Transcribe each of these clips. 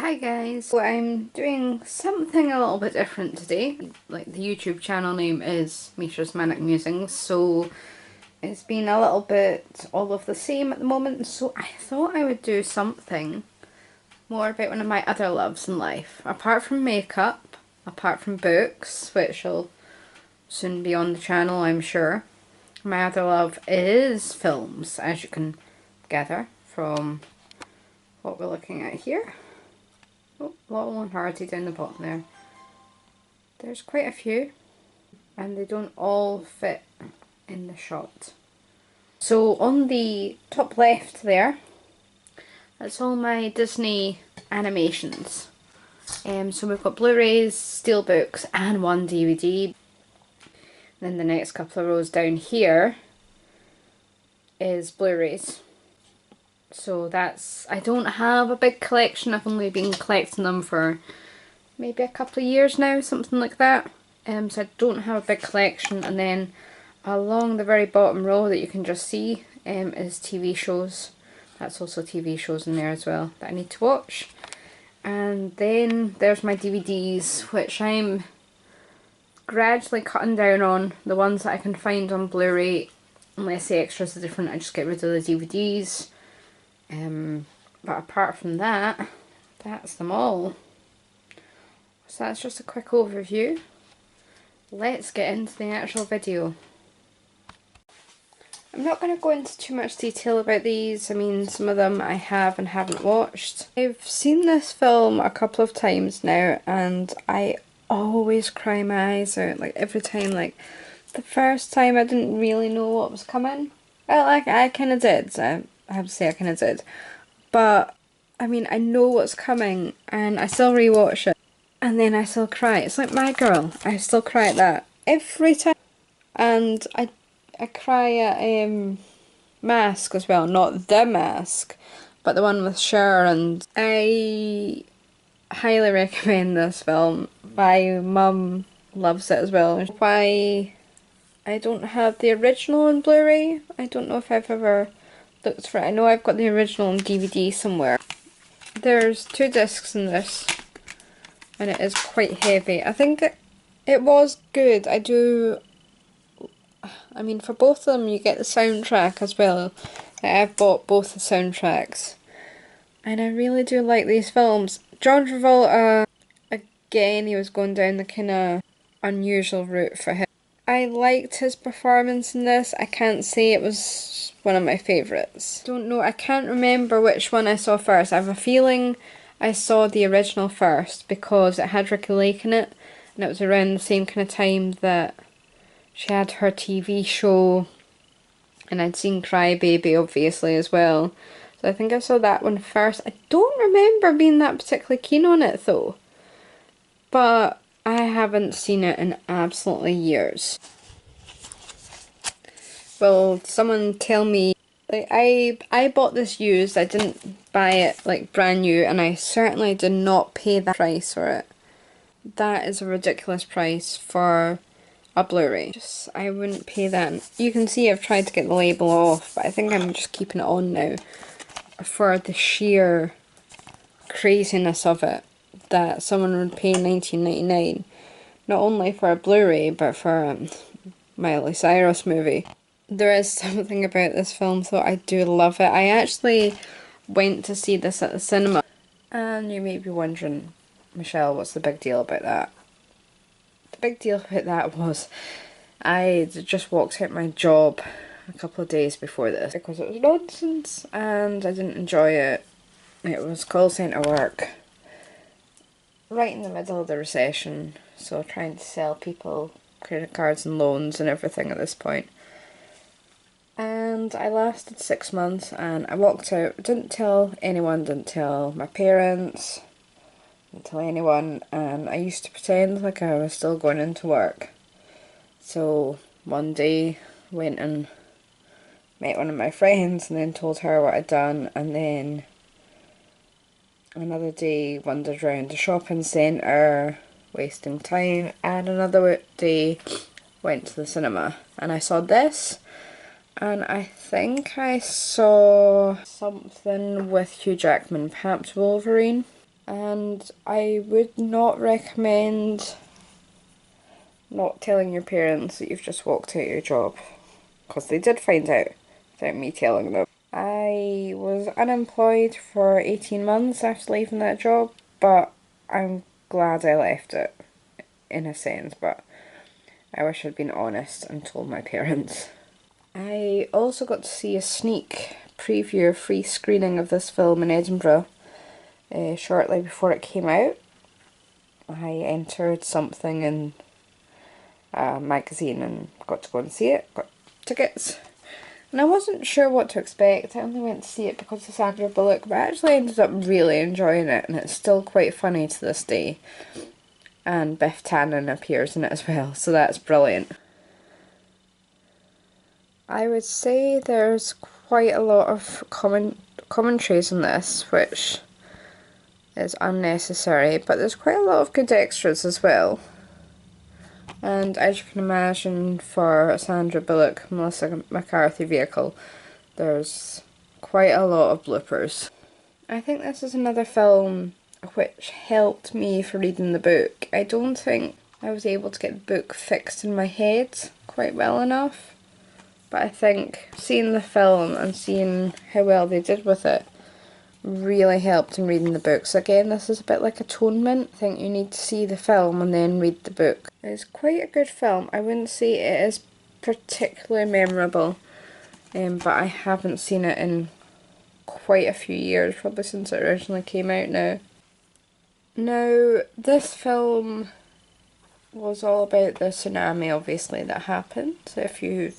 Hi guys, so I'm doing something a little bit different today. Like, the YouTube channel name is Misha's Manic Musings, so it's been a little bit all of the same at the moment, so I thought I would do something more about one of my other loves in life. Apart from makeup, apart from books, which will soon be on the channel I'm sure, my other love is films, as you can gather from what we're looking at here. Oh, Laurel and Hardy down the bottom there. There's quite a few, and they don't all fit in the shot. So on the top left there, that's all my Disney animations. So we've got Blu-rays, steelbooks, and one DVD. Then the next couple of rows down here is Blu-rays. So that's, I don't have a big collection, I've only been collecting them for maybe a couple of years now, something like that. So I don't have a big collection. And then along the very bottom row that you can just see is TV shows. That's also TV shows in there as well that I need to watch. And then there's my DVDs, which I'm gradually cutting down on. The ones that I can find on Blu-ray, unless the extras are different, I just get rid of the DVDs. But apart from that, that's them all. So that's just a quick overview. Let's get into the actual video. I'm not going to go into too much detail about these. I mean, some of them I have and haven't watched. I've seen this film a couple of times now, and I always cry my eyes out, like every time. Like, the first time I didn't really know what was coming. Well, like, I kind of did. I have to say I kind of did. But, I mean, I know what's coming, and I still rewatch it. And then I still cry. It's like My Girl. I still cry at that every time. And I cry at Mask as well. Not The Mask, but the one with Cher. And I highly recommend this film. My mum loves it as well. Why I don't have the original on Blu-ray. I don't know if I've ever looked for it. I know I've got the original on DVD somewhere. There's 2 discs in this, and it is quite heavy. I think it was good. I mean, for both of them you get the soundtrack as well. I've bought both the soundtracks, and I really do like these films. John Travolta, again, he was going down the kind of unusual route for him. I liked his performance in this. I can't say it was one of my favourites. Don't know, I can't remember which one I saw first. I have a feeling I saw the original first because it had Ricky Lake in it, and it was around the same kind of time that she had her TV show, and I'd seen Cry Baby obviously as well. So I think I saw that one first. I don't remember being that particularly keen on it though, but I haven't seen it in absolutely years. Will someone tell me, like, I bought this used, I didn't buy it like brand new, and I certainly did not pay that price for it. That is a ridiculous price for a Blu-ray. I wouldn't pay that. You can see I've tried to get the label off, but I think I'm just keeping it on now for the sheer craziness of it, that someone would pay $19.99 not only for a Blu-ray but for a Miley Cyrus movie. There is something about this film, so I do love it. I actually went to see this at the cinema, and you may be wondering, Michelle, what's the big deal about that? The big deal about that was I just walked out my job a couple of days before this because it was nonsense and I didn't enjoy it. It was call centre work right in the middle of the recession, so trying to sell people credit cards and loans and everything at this point. And I lasted 6 months, and I walked out, didn't tell anyone, didn't tell my parents, didn't tell anyone, and I used to pretend like I was still going into work. So one day went and met one of my friends and then told her what I'd done, and then another day wandered around the shopping centre wasting time, and another day went to the cinema and I saw this, and I think I saw something with Hugh Jackman, perhaps Wolverine. And I would not recommend not telling your parents that you've just walked out your job, because they did find out without me telling them. I was unemployed for 18 months after leaving that job, but I'm glad I left it, in a sense, but I wish I'd been honest and told my parents. I also got to see a sneak preview, free screening of this film in Edinburgh shortly before it came out. I entered something in a magazine and got to go and see it, got tickets. And I wasn't sure what to expect. I only went to see it because of Sandra Bullock, but I actually ended up really enjoying it, and it's still quite funny to this day. And Biff Tannen appears in it as well, so that's brilliant. I would say there's quite a lot of commentaries in this, which is unnecessary, but there's quite a lot of good extras as well. And as you can imagine, for a Sandra Bullock, Melissa McCarthy vehicle, there's quite a lot of bloopers. I think this is another film which helped me for reading the book. I don't think I was able to get the book fixed in my head quite well enough, but I think seeing the film and seeing how well they did with it really helped in reading the book. So again, this is a bit like atonement. I think you need to see the film and then read the book. It's quite a good film. I wouldn't say it is particularly memorable, but I haven't seen it in quite a few years, probably since it originally came out now. Now, this film was all about the tsunami, obviously, that happened. So if you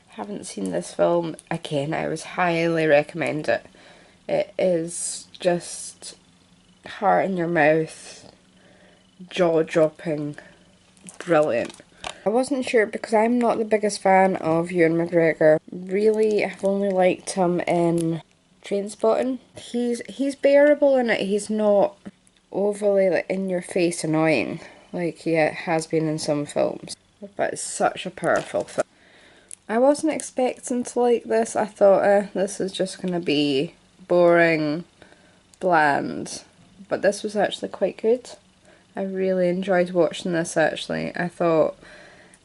haven't seen this film, again, I would highly recommend it. It is just heart in your mouth, jaw-dropping, brilliant. I wasn't sure because I'm not the biggest fan of Ewan McGregor. Really, I've only liked him in Trainspotting. He's bearable in it. He's not overly like in your face annoying like he has been in some films. But it's such a powerful film. I wasn't expecting to like this. I thought this is just gonna be boring, bland, but this was actually quite good. I really enjoyed watching this actually. I thought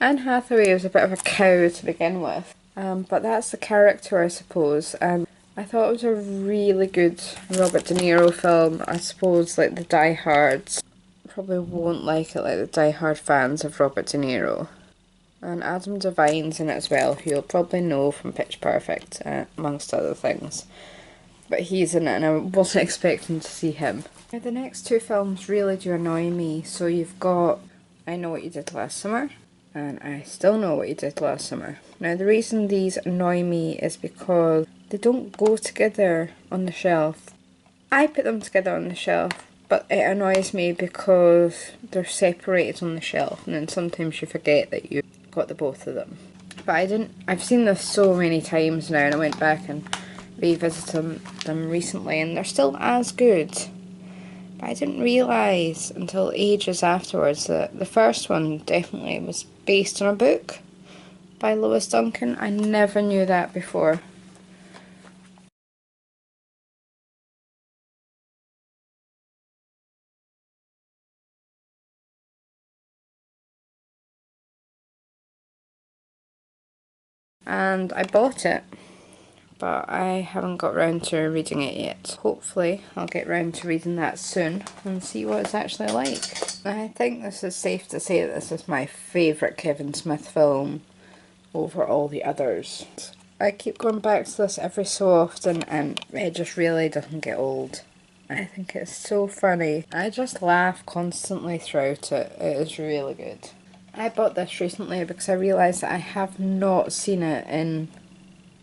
Anne Hathaway was a bit of a cow to begin with, but that's the character I suppose, and I thought it was a really good Robert De Niro film. I suppose like the diehards probably won't like it, like the diehard fans of Robert De Niro. And Adam Devine's in it as well, who you'll probably know from Pitch Perfect, amongst other things. But he's in it and I wasn't expecting to see him. Now the next two films really do annoy me. So you've got I Know What You Did Last Summer and I Still Know What You Did Last Summer. Now the reason these annoy me is because they don't go together on the shelf. I put them together on the shelf, but it annoys me because they're separated on the shelf and then sometimes you forget that you've got the both of them. But I've seen this so many times now and I went back and revisited them recently and they're still as good. But I didn't realise until ages afterwards that the first one definitely was based on a book by Lewis Duncan. I never knew that before. And I bought it, but I haven't got round to reading it yet. Hopefully I'll get round to reading that soon and see what it's actually like. I think this is safe to say that this is my favourite Kevin Smith film over all the others. I keep going back to this every so often and it just really doesn't get old. I think it's so funny. I just laugh constantly throughout it. It is really good. I bought this recently because I realised that I have not seen it in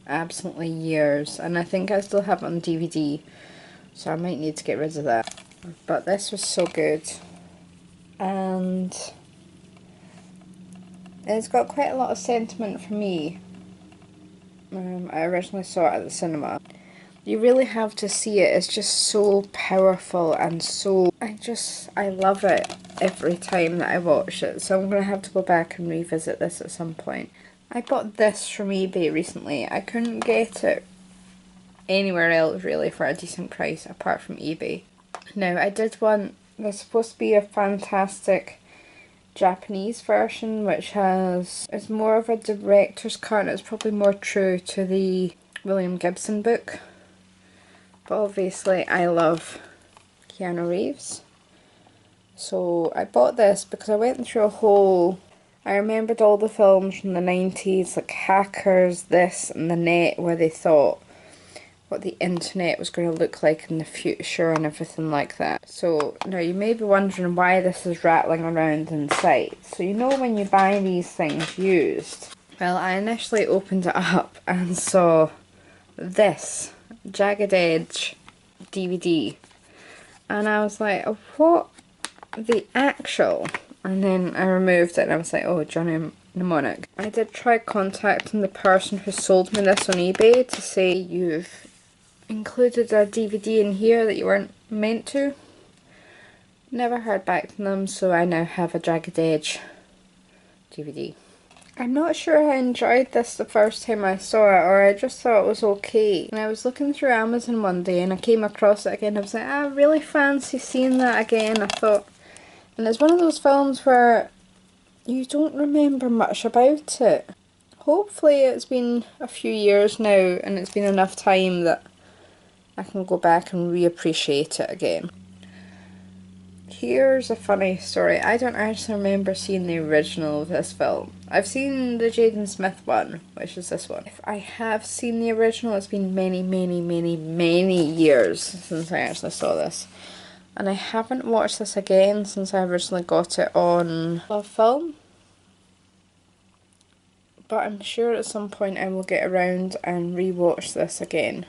absolutely years and I think I still have it on DVD, so I might need to get rid of that. But this was so good and it's got quite a lot of sentiment for me. I originally saw it at the cinema. You really have to see it. It's just so powerful and so... I love it every time that I watch it. So I'm going to have to go back and revisit this at some point. I bought this from eBay recently. I couldn't get it anywhere else really for a decent price apart from eBay. Now, I did want, there's supposed to be a fantastic Japanese version which is more of a director's cut and it's probably more true to the William Gibson book. But obviously I love Keanu Reeves. So I bought this because I went through a whole, I remembered all the films from the 90s, like Hackers, this and The Net, where they thought what the internet was going to look like in the future and everything like that. So now you may be wondering why this is rattling around inside. So you know when you buy these things used, well, I initially opened it up and saw this Jagged Edge DVD and I was like, oh, what the actual? And then I removed it and I was like, oh, Johnny Mnemonic. I did try contacting the person who sold me this on eBay to say you've included a DVD in here that you weren't meant to. Never heard back from them, so I now have a Jagged Edge DVD. I'm not sure I enjoyed this the first time I saw it, or I just thought it was okay. And I was looking through Amazon one day and I came across it again. I was like, I really fancy seeing that again. I thought, and it's one of those films where you don't remember much about it. Hopefully it's been a few years now and it's been enough time that I can go back and reappreciate it again. Here's a funny story. I don't actually remember seeing the original of this film. I've seen the Jaden Smith one, which is this one. If I have seen the original, it's been many, many, many, many years since I actually saw this. And I haven't watched this again since I originally got it on Lovefilm. But I'm sure at some point I will get around and rewatch this again,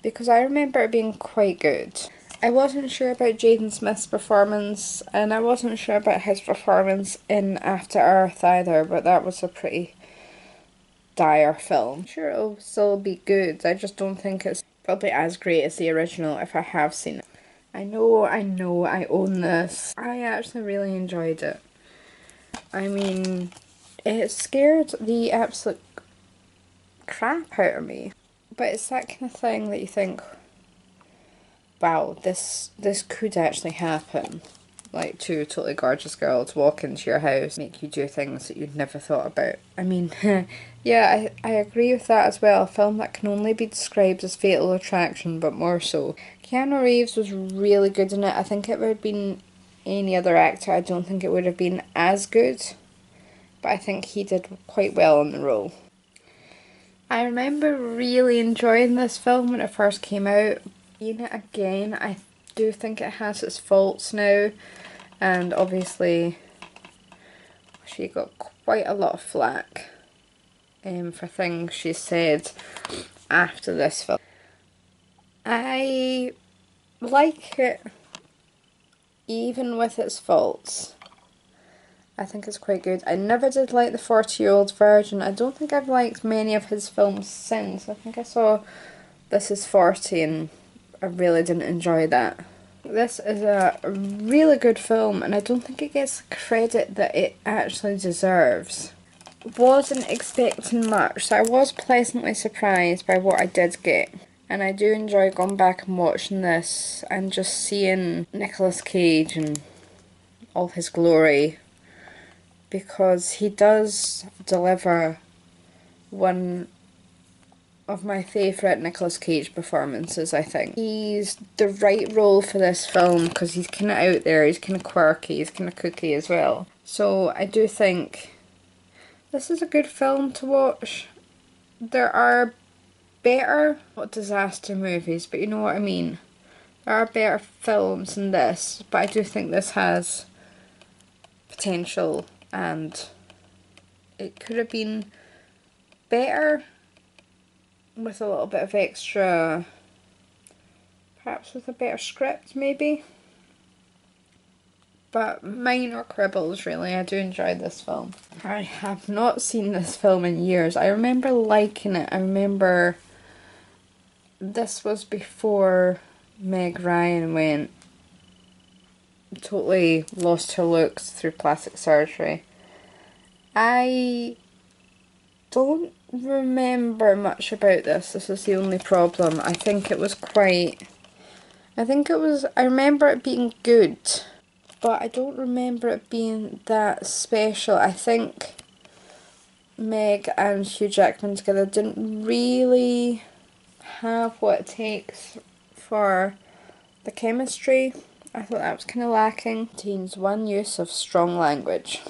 because I remember it being quite good. I wasn't sure about Jaden Smith's performance, and I wasn't sure about his performance in After Earth either, but that was a pretty dire film. I'm sure it'll still be good, I just don't think it's probably as great as the original if I have seen it. I know, I own this. I actually really enjoyed it. I mean, it scared the absolute crap out of me. But it's that kind of thing that you think, wow, this could actually happen. Like two totally gorgeous girls walk into your house, make you do things that you'd never thought about. I mean, yeah, I agree with that as well. A film that can only be described as Fatal Attraction, but more so. Keanu Reeves was really good in it. I think if it would have been any other actor, I don't think it would have been as good. But I think he did quite well in the role. I remember really enjoying this film when it first came out. Seeing it again, I do think it has its faults now, and obviously she got quite a lot of flack for things she said after this film. I like it even with its faults. I think it's quite good. I never did like the 40-Year-Old Virgin. I don't think I've liked many of his films since. I think I saw This Is 40 and I really didn't enjoy that. This is a really good film and I don't think it gets the credit that it actually deserves. Wasn't expecting much, so I was pleasantly surprised by what I did get. And I do enjoy going back and watching this and just seeing Nicolas Cage and all his glory, because he does deliver one of my favourite Nicolas Cage performances, I think. He's the right role for this film because he's kind of out there, he's kind of quirky, he's kind of kooky as well. So I do think this is a good film to watch. There are better, not disaster movies, but you know what I mean. There are better films than this, but I do think this has potential and it could have been better with a little bit of extra, perhaps with a better script maybe. But minor quibbles really. I do enjoy this film. I have not seen this film in years. I remember liking it. I remember this was before Meg Ryan went totally lost her looks through plastic surgery. I don't remember much about this. This is the only problem. I think it was quite I think it was, I remember it being good, but I don't remember it being that special. I think Meg and Hugh Jackman together didn't really have what it takes for the chemistry. I thought that was kind of lacking. Contains one use of strong language.